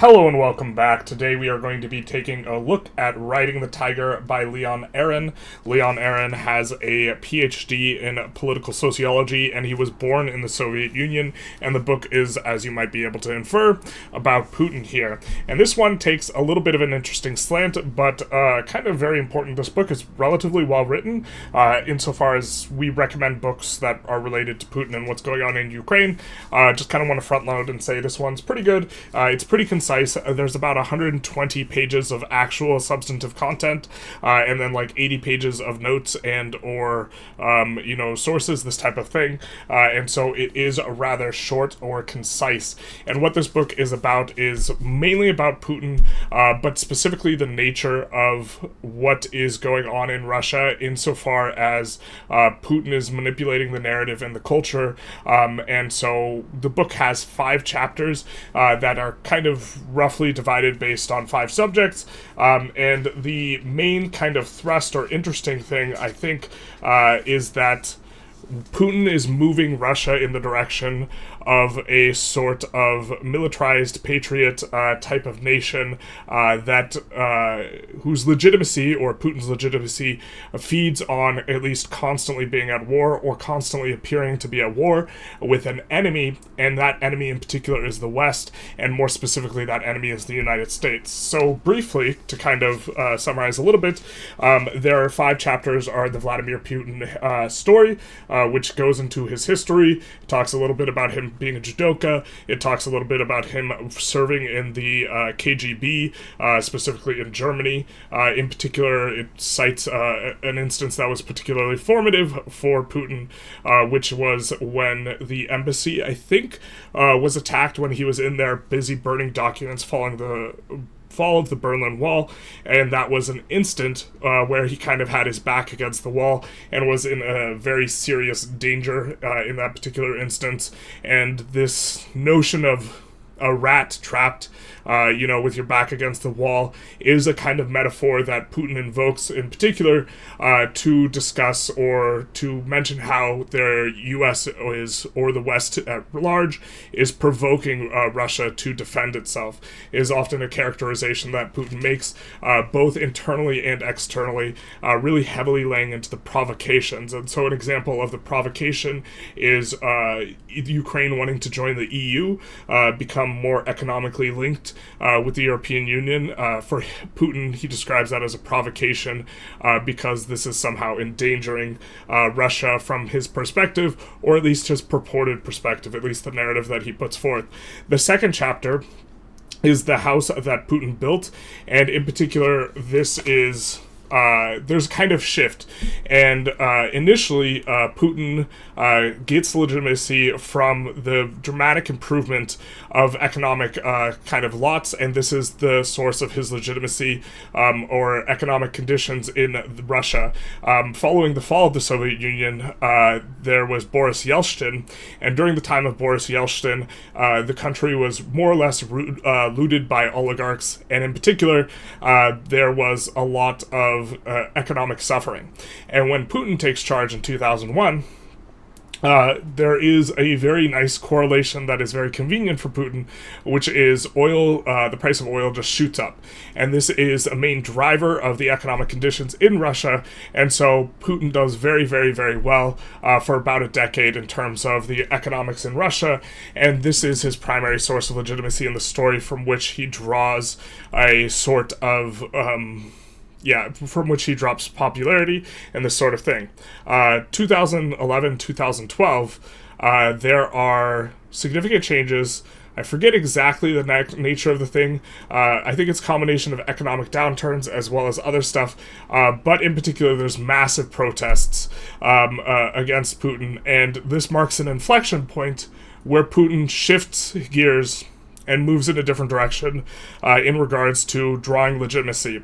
Hello and welcome back. Today we are going to be taking a look at Riding the Tiger by Aron. Aron has a PhD in political sociology, and he was born in the Soviet Union, and the book is, as you might be able to infer, about Putin here. And this one takes a little bit of an interesting slant, but kind of very important. This book is relatively well written, insofar as we recommend books that are related to Putin and what's going on in Ukraine. Just kind of want to front load and say this one's pretty good. It's pretty concise. There's about 120 pages of actual substantive content, and then like 80 pages of notes and or sources, this type of thing. And so it is rather short or concise. And what this book is about is mainly about Putin, but specifically the nature of what is going on in Russia insofar as Putin is manipulating the narrative and the culture. And so the book has 5 chapters that are kind of roughly divided based on 5 subjects, and the main kind of thrust or interesting thing, I think, is that Putin is moving Russia in the direction of a sort of militarized patriot type of nation that whose legitimacy, or Putin's legitimacy, feeds on at least constantly being at war or constantly appearing to be at war with an enemy, and that enemy in particular is the West, and more specifically that enemy is the United States. So briefly, to kind of summarize a little bit, there are 5 chapters are the Vladimir Putin story, which goes into his history, talks a little bit about him being a judoka. It talks a little bit about him serving in the KGB, specifically in Germany. In particular, it cites an instance that was particularly formative for Putin, which was when the embassy, I think, was attacked when he was in there busy burning documents following the fall of the Berlin Wall, and that was an instant where he kind of had his back against the wall and was in a very serious danger in that particular instance. And this notion of a rat trapped, with your back against the wall is a kind of metaphor that Putin invokes in particular to discuss or to mention how the U.S. is, or the West at large, is provoking Russia to defend itself, is often a characterization that Putin makes, both internally and externally, really heavily laying into the provocations. And so an example of the provocation is Ukraine wanting to join the EU, become more economically linked with the European Union. For Putin, he describes that as a provocation because this is somehow endangering Russia from his perspective, or at least his purported perspective, at least the narrative that he puts forth. The second chapter is the house that Putin built, and in particular, this is there's a kind of shift, and initially Putin gets legitimacy from the dramatic improvement of economic kind of lots, and this is the source of his legitimacy, or economic conditions in Russia. Following the fall of the Soviet Union, there was Boris Yeltsin, and during the time of Boris Yeltsin, the country was more or less looted by oligarchs, and in particular, there was a lot of economic suffering. And when Putin takes charge in 2001, there is a very nice correlation that is very convenient for Putin, which is oil, the price of oil just shoots up. And this is a main driver of the economic conditions in Russia, and so Putin does very, very, very well for about a decade in terms of the economics in Russia, and this is his primary source of legitimacy in the story from which he draws a sort of from which he drops popularity and this sort of thing. 2011, 2012, there are significant changes. I forget exactly the nature of the thing. I think it's a combination of economic downturns as well as other stuff. But in particular, there's massive protests against Putin. And this marks an inflection point where Putin shifts gears and moves in a different direction in regards to drawing legitimacy.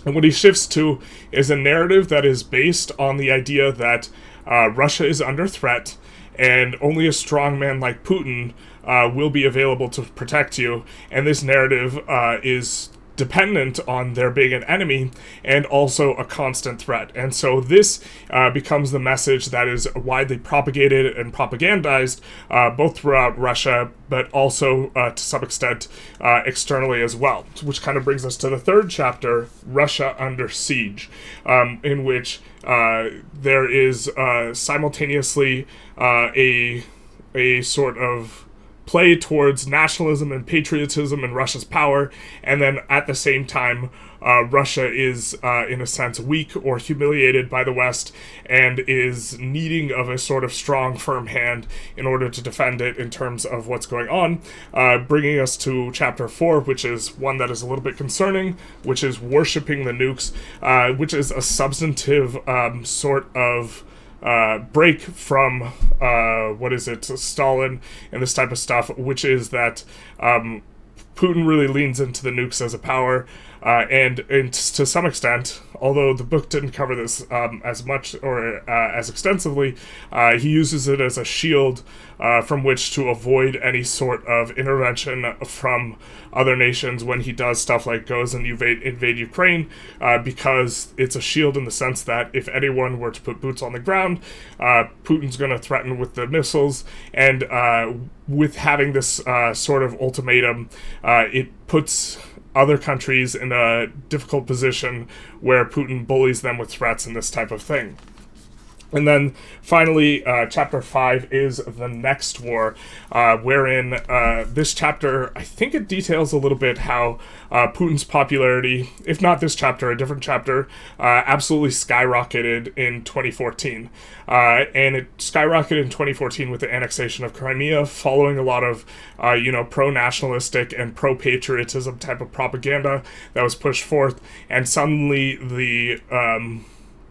And what he shifts to is a narrative that is based on the idea that Russia is under threat, and only a strong man like Putin will be available to protect you. And this narrative is dependent on there being an enemy and also a constant threat. And so this becomes the message that is widely propagated and propagandized both throughout Russia, but also to some extent externally as well, which kind of brings us to the third chapter, Russia Under Siege, in which there is simultaneously a sort of play towards nationalism and patriotism and Russia's power, and then at the same time, Russia is, in a sense, weak or humiliated by the West and is needing of a sort of strong, firm hand in order to defend it in terms of what's going on, bringing us to Chapter 4, which is one that is a little bit concerning, which is worshipping the nukes, which is a substantive sort of break from Stalin and this type of stuff, which is that Putin really leans into the nukes as a power, and to some extent, although the book didn't cover this as much or as extensively, he uses it as a shield from which to avoid any sort of intervention from other nations when he does stuff like goes and invade Ukraine, because it's a shield in the sense that if anyone were to put boots on the ground, Putin's going to threaten with the missiles, and with having this sort of ultimatum, it puts other countries in a difficult position where Putin bullies them with threats and this type of thing. And then finally, Chapter 5 is the next war, wherein this chapter, I think it details a little bit how Putin's popularity, if not this chapter, a different chapter, absolutely skyrocketed in 2014. And it skyrocketed in 2014 with the annexation of Crimea, following a lot of, pro-nationalistic and pro-patriotism type of propaganda that was pushed forth, and suddenly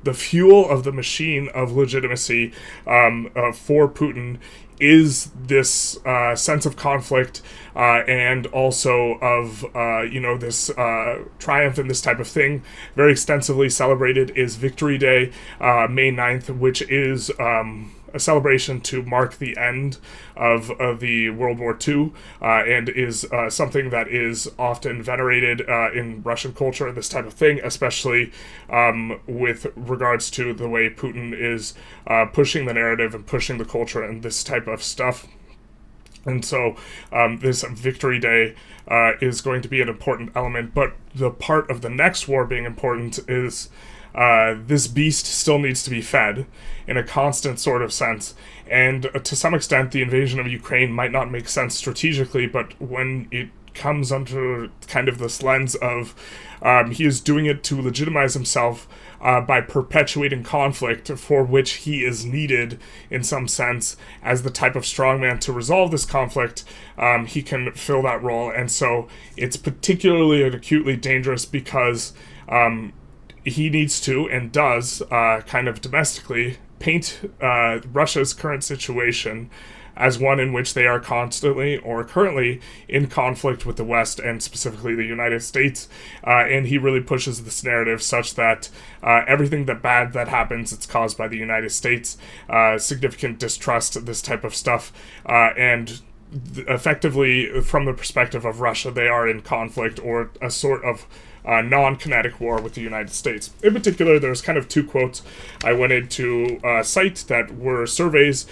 the fuel of the machine of legitimacy for Putin is this sense of conflict and also of, this triumph and this type of thing. Very extensively celebrated is Victory Day, May 9th, which is a celebration to mark the end of the World War II, and is something that is often venerated in Russian culture and this type of thing, especially with regards to the way Putin is pushing the narrative and pushing the culture and this type of stuff. And so this Victory Day is going to be an important element, but the part of the next war being important is this beast still needs to be fed in a constant sort of sense. And to some extent, the invasion of Ukraine might not make sense strategically, but when it comes under kind of this lens of he is doing it to legitimize himself by perpetuating conflict for which he is needed in some sense as the type of strongman to resolve this conflict, he can fill that role. And so it's particularly and acutely dangerous because he needs to and does kind of domestically paint Russia's current situation as one in which they are constantly or currently in conflict with the West and specifically the United States. And he really pushes this narrative such that everything bad that happens, it's caused by the United States, significant distrust, this type of stuff. And effectively, from the perspective of Russia, they are in conflict or a sort of non-kinetic war with the United States. In particular, there's kind of two quotes I wanted to cite that were surveys,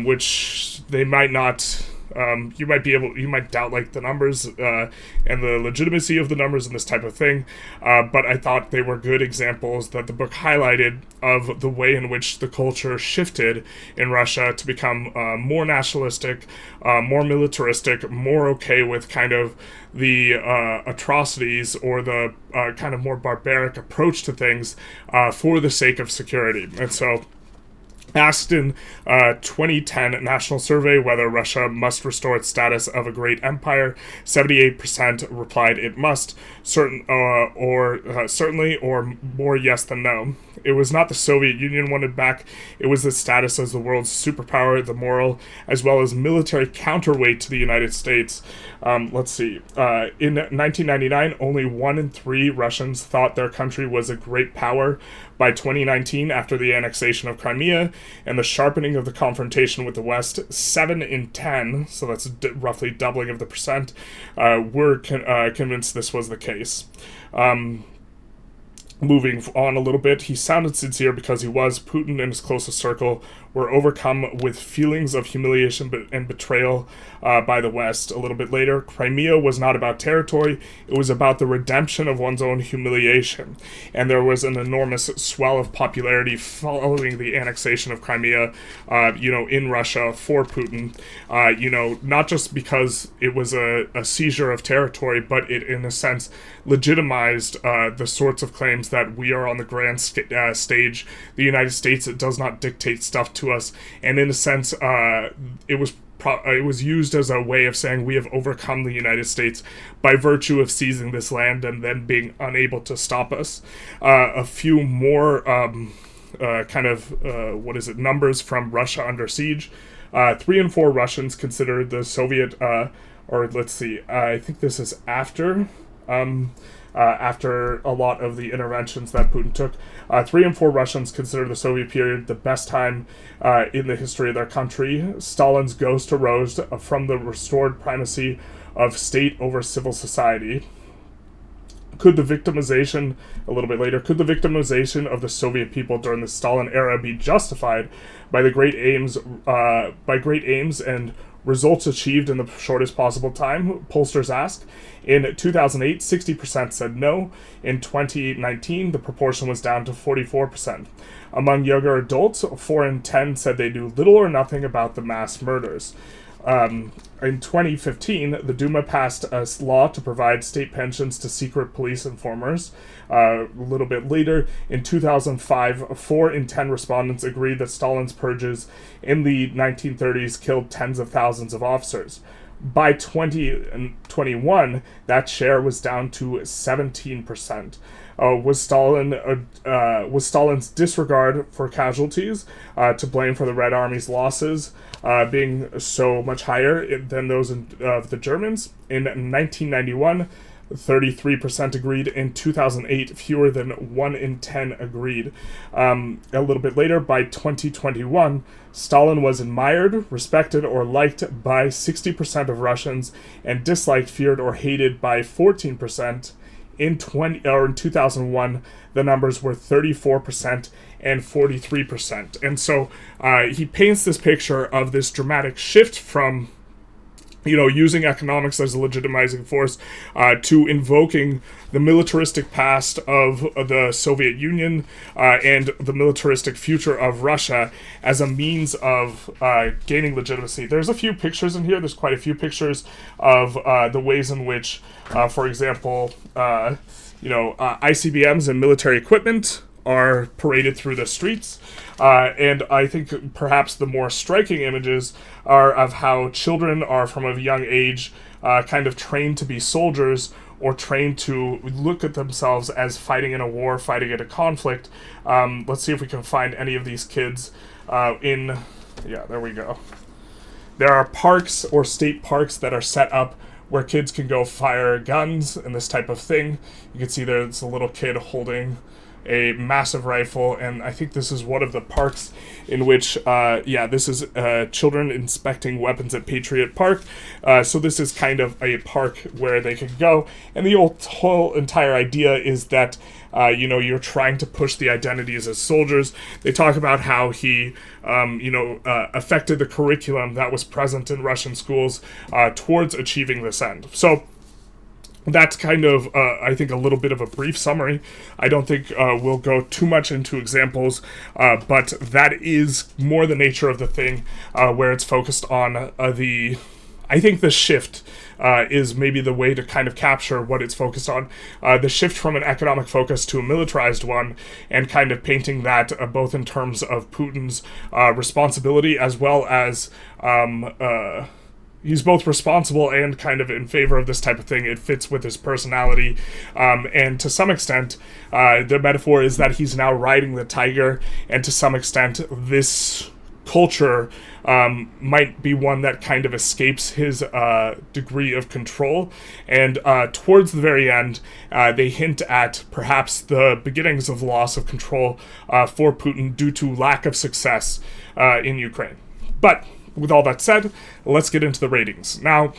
which they might not, you might doubt like the numbers and the legitimacy of the numbers and this type of thing, but I thought they were good examples that the book highlighted of the way in which the culture shifted in Russia to become more nationalistic, more militaristic, more okay with kind of the atrocities or the kind of more barbaric approach to things for the sake of security. And so asked in 2010 national survey whether Russia must restore its status of a great empire, 78% replied it must, certainly, or more yes than no. It was not the Soviet Union wanted back, it was the status as the world's superpower, the moral, as well as military counterweight to the United States. Let's see. In 1999, only 1 in 3 Russians thought their country was a great power. By 2019, after the annexation of Crimea, and the sharpening of the confrontation with the West, 7 in 10, so that's roughly doubling of the percent, were convinced this was the case. Moving on a little bit, he sounded sincere because he was. Putin and his closest circle were overcome with feelings of humiliation and betrayal by the West. A little bit later, Crimea was not about territory, it was about the redemption of one's own humiliation. And there was an enormous swell of popularity following the annexation of Crimea, in Russia for Putin, not just because it was a seizure of territory, but it, in a sense, legitimized the sorts of claims that we are on the grand stage. The United States, it does not dictate stuff to us, and in a sense, it was used as a way of saying we have overcome the United States by virtue of seizing this land and then being unable to stop us. A few more numbers from Russia under siege. 3 in 4 Russians considered the Soviet, I think this is after a lot of the interventions that Putin took. 3 in 4 Russians consider the Soviet period the best time in the history of their country. Stalin's ghost arose from the restored primacy of state over civil society. A little bit later, could the victimization of the Soviet people during the Stalin era be justified by great aims and results achieved in the shortest possible time? Pollsters ask. In 2008, 60% said no. In 2019, the proportion was down to 44%. Among younger adults, 4 in 10 said they knew little or nothing about the mass murders. In 2015, the Duma passed a law to provide state pensions to secret police informers. A little bit later, in 2005, 4 in 10 respondents agreed that Stalin's purges in the 1930s killed tens of thousands of officers. By 2021, that share was down to 17%. Was Stalin's disregard for casualties to blame for the Red Army's losses being so much higher than those of the Germans? In 1991, 33% agreed. In 2008, fewer than 1 in 10 agreed. A little bit later, by 2021, Stalin was admired, respected, or liked by 60% of Russians, and disliked, feared, or hated by 14%. In 2001, the numbers were 34% and 43%. And so he paints this picture of this dramatic shift from using economics as a legitimizing force, to invoking the militaristic past of the Soviet Union and the militaristic future of Russia as a means of gaining legitimacy. There's a few pictures in here. There's quite a few pictures of the ways in which, for example, ICBMs and military equipment are paraded through the streets. And I think perhaps the more striking images are of how children are from a young age kind of trained to be soldiers, or trained to look at themselves as fighting in a war, fighting in a conflict. Let's see if we can find any of these kids there we go. There are parks or state parks that are set up where kids can go fire guns and this type of thing. You can see there's a little kid holding a massive rifle, and I think this is one of the parks in which, this is children inspecting weapons at Patriot Park. So this is kind of a park where they can go, and the whole entire idea is that, you're trying to push the identities as soldiers. They talk about how he, affected the curriculum that was present in Russian schools towards achieving this end. So that's kind of, I think, a little bit of a brief summary. I don't think we'll go too much into examples, but that is more the nature of the thing, where it's focused on I think the shift is maybe the way to kind of capture what it's focused on. The shift from an economic focus to a militarized one, and kind of painting that both in terms of Putin's responsibility as well as he's both responsible and kind of in favor of this type of thing. It fits with his personality. And to some extent, the metaphor is that he's now riding the tiger, and to some extent, this culture might be one that kind of escapes his degree of control. And towards the very end, they hint at perhaps the beginnings of loss of control for Putin due to lack of success in Ukraine. But with all that said, let's get into the ratings. Now,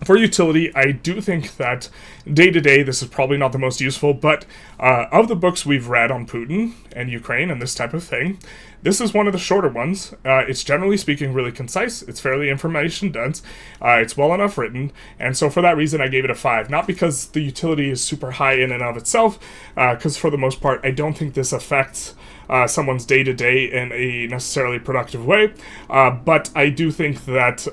for utility, I do think that day-to-day this is probably not the most useful, but of the books we've read on Putin and Ukraine and this type of thing, this is one of the shorter ones. It's generally speaking really concise, it's fairly information-dense, it's well enough written, and so for that reason I gave it a 5. Not because the utility is super high in and of itself, because for the most part I don't think this affects someone's day-to-day in a necessarily productive way, but I do think that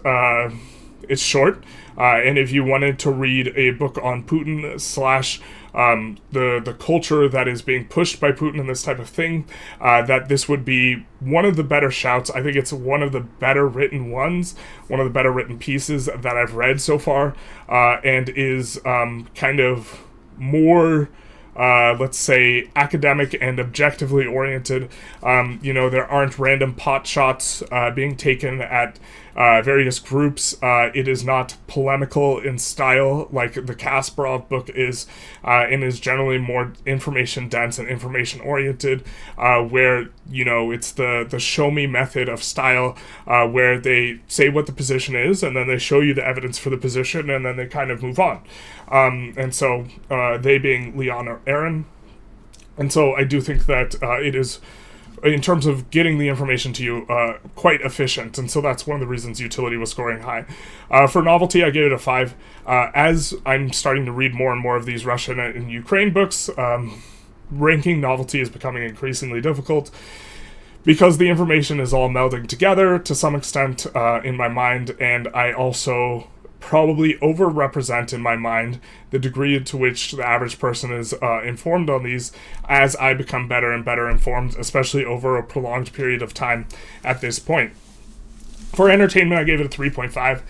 it's short. And if you wanted to read a book on Putin slash the culture that is being pushed by Putin and this type of thing, that this would be one of the better shouts. I think it's one of the better written ones, one of the better written pieces that I've read so far, and is kind of more let's say, academic and objectively oriented. There aren't random pot shots being taken at various groups. It is not polemical in style like the Kasparov book is, and is generally more information dense and information oriented, where, it's the show me method of style, where they say what the position is, and then they show you the evidence for the position, and then they kind of move on. And so they being Leon or Aron. And so I do think that it is, in terms of getting the information to you, quite efficient. And so that's one of the reasons utility was scoring high. For novelty, I gave it a 5. As I'm starting to read more and more of these Russian and Ukraine books, ranking novelty is becoming increasingly difficult, because the information is all melding together to some extent in my mind, and I also probably overrepresent in my mind the degree to which the average person is informed on these as I become better and better informed, especially over a prolonged period of time at this point. For entertainment, I gave it a 3.5.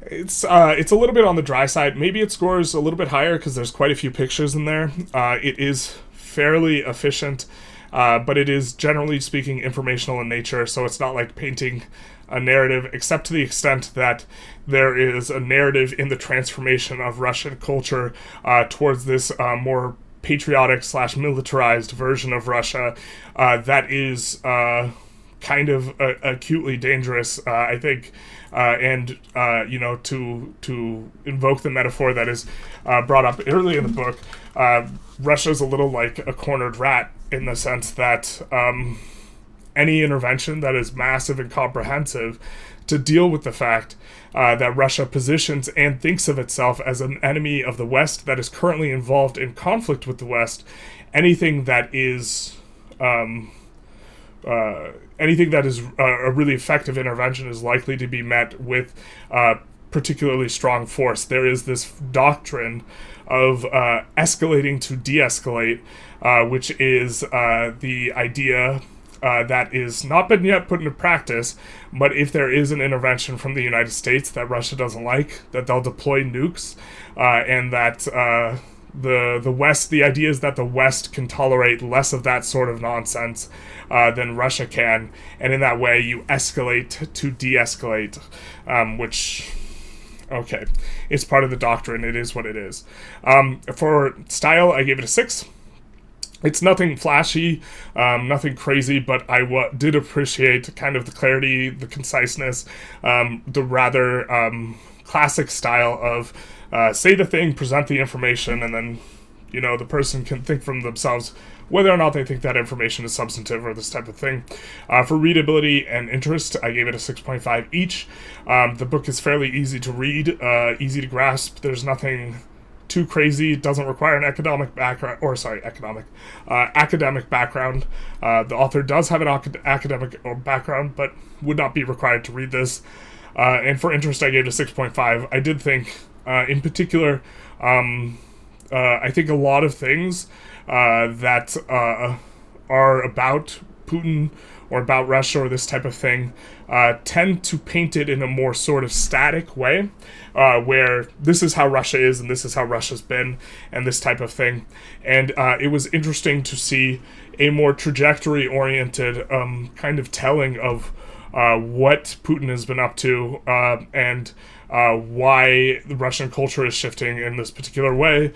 It's a little bit on the dry side. Maybe it scores a little bit higher because there's quite a few pictures in there. It is fairly efficient, but it is, generally speaking, informational in nature, so it's not like painting a narrative, except to the extent that there is a narrative in the transformation of Russian culture towards this more patriotic slash militarized version of Russia that is kind of acutely dangerous, I think, and to invoke the metaphor that is brought up early in the book, Russia's a little like a cornered rat, in the sense that any intervention that is massive and comprehensive to deal with the fact that Russia positions and thinks of itself as an enemy of the West that is currently involved in conflict with the West, anything that is a really effective intervention is likely to be met with particularly strong force. There is this doctrine of escalating to de-escalate, which is the idea that is not been yet put into practice, but if there is an intervention from the United States that Russia doesn't like, that they'll deploy nukes, and that the West, the idea is that the West can tolerate less of that sort of nonsense than Russia can, and in that way you escalate to de-escalate, which, okay, it's part of the doctrine, it is what it is. For style, I gave it a 6. It's nothing flashy, nothing crazy, but I did appreciate kind of the clarity, the conciseness, the rather classic style of say the thing, present the information, and then, the person can think from themselves whether or not they think that information is substantive or this type of thing. For readability and interest, I gave it a 6.5 each. The book is fairly easy to read, easy to grasp. There's nothing too crazy. It doesn't require an academic background. The author does have an academic background, but would not be required to read this. And for interest, I gave it a 6.5. I did think, in particular, I think a lot of things that are about Putin or about Russia or this type of thing tend to paint it in a more sort of static way, where this is how Russia is and this is how Russia's been and this type of thing. And it was interesting to see a more trajectory-oriented kind of telling of what Putin has been up to, and why the Russian culture is shifting in this particular way,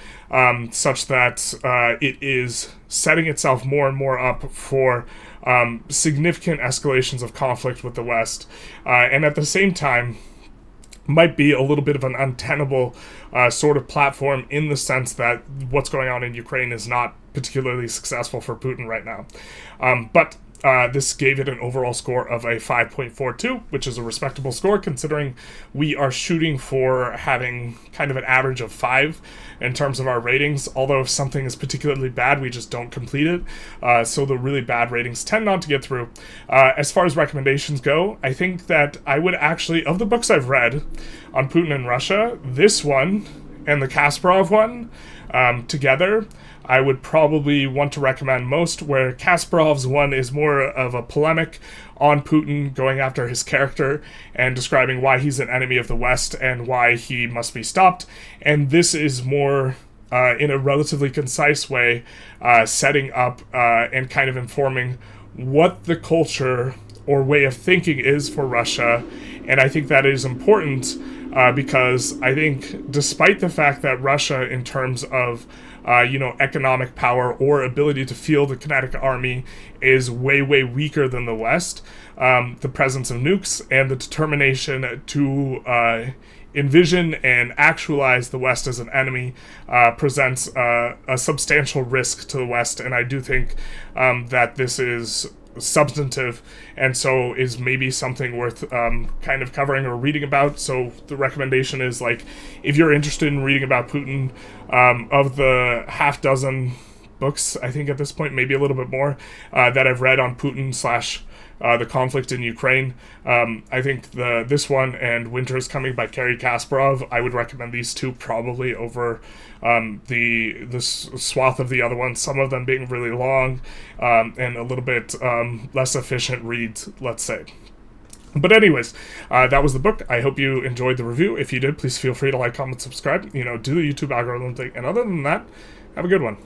such that it is setting itself more and more up for significant escalations of conflict with the West, and at the same time might be a little bit of an untenable sort of platform, in the sense that what's going on in Ukraine is not particularly successful for Putin right now. But this gave it an overall score of a 5.42, which is a respectable score considering we are shooting for having kind of an average of 5 in terms of our ratings, although if something is particularly bad, we just don't complete it. So the really bad ratings tend not to get through. As far as recommendations go, I think that I would actually, of the books I've read on Putin and Russia, this one and the Kasparov one together, I would probably want to recommend most, where Kasparov's one is more of a polemic on Putin, going after his character and describing why he's an enemy of the West and why he must be stopped. And this is more, in a relatively concise way, setting up and kind of informing what the culture or way of thinking is for Russia. And I think that is important because I think despite the fact that Russia, in terms of economic power or ability to field a kinetic army, is way, way weaker than the West, the presence of nukes and the determination to envision and actualize the West as an enemy presents a substantial risk to the West. And I do think that this is substantive, and so is maybe something worth kind of covering or reading about. So the recommendation is, like, if you're interested in reading about Putin, of the half dozen books, I think at this point, maybe a little bit more, that I've read on Putin / the conflict in Ukraine, I think this one and Winter is Coming by Garry Kasparov, I would recommend these two probably over the swath of the other ones, some of them being really long and a little bit less efficient reads, let's say. But anyways, that was the book. I hope you enjoyed the review. If you did, please feel free to like, comment, subscribe, do the YouTube algorithm thing. And other than that, have a good one.